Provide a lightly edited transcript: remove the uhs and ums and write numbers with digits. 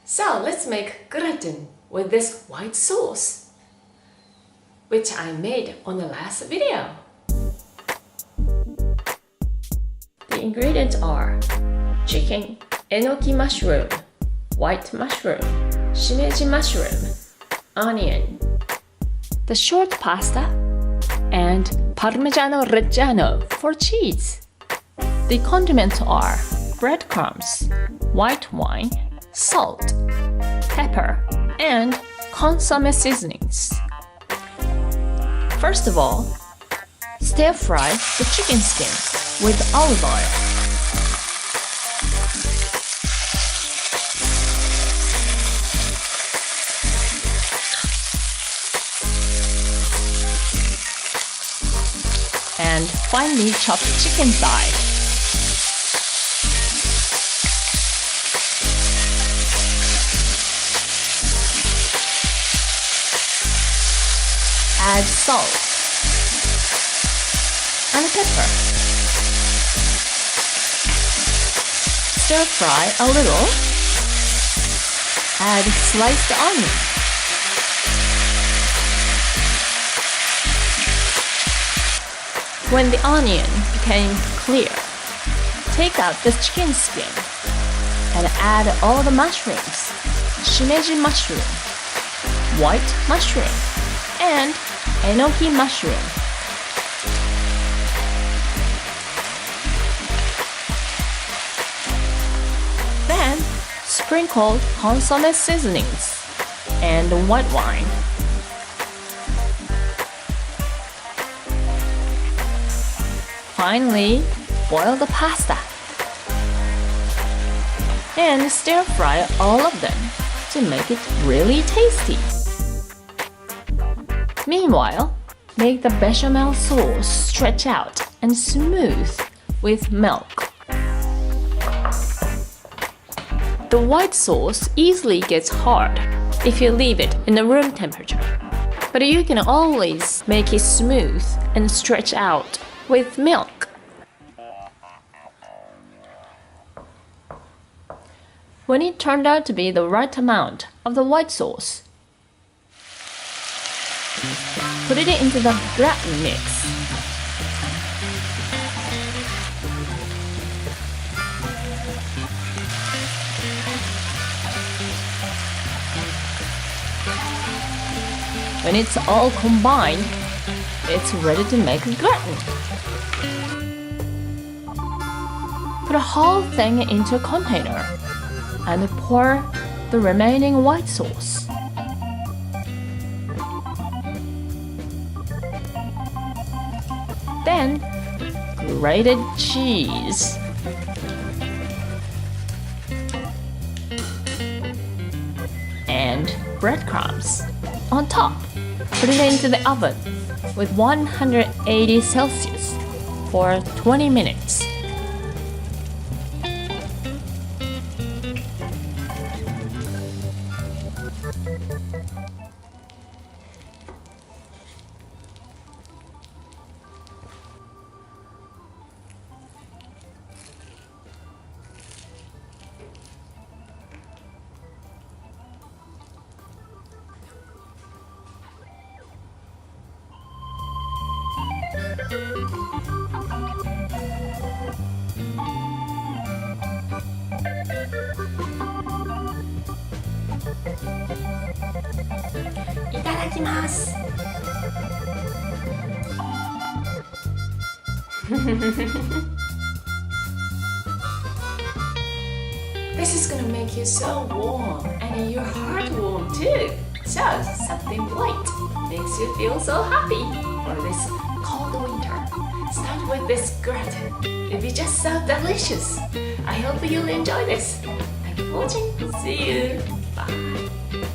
So let's make gratin with this white sauce, which I made on the last video. The ingredients are chicken, enoki mushroom, white mushroom, shimeji mushroom, onion, the short pasta, and Parmigiano Reggiano for cheese. The condiments are breadcrumbs, white wine, salt, pepper, and consomme seasonings. First of all, stir-fry the chicken skin with olive oil. And finely chop chicken thigh. Add salt and pepper. Stir fry a little. Add sliced onion. When the onion became clear, take out the chicken skin and add all the mushrooms, shimeji mushroom, white mushroom, and enoki mushroom. Then sprinkle consomme seasonings and white wine. Finally, boil the pasta and stir fry all of them to make it really tasty. Meanwhile, make the bechamel sauce stretch out and smooth with milk. The white sauce easily gets hard if you leave it in the room temperature, but you can always make it smooth and stretch out with milk. When it turned out to be the right amount of the white sauce, put it into the gratin mix. When it's all combined, it's ready to make a gratin. Put the whole thing into a container and pour the remaining white sauce. Then, grated cheese. And breadcrumbs on top. Put it into the oven with 180 Celsius for 20 minutes. Itadakimasu. This is gonna make you so warm and your heart warm too. So something light makes you feel so happy for this cold winter. Start with this gratin. It'll be just so delicious. I hope you'll enjoy this. Thank you for watching. See you. Bye.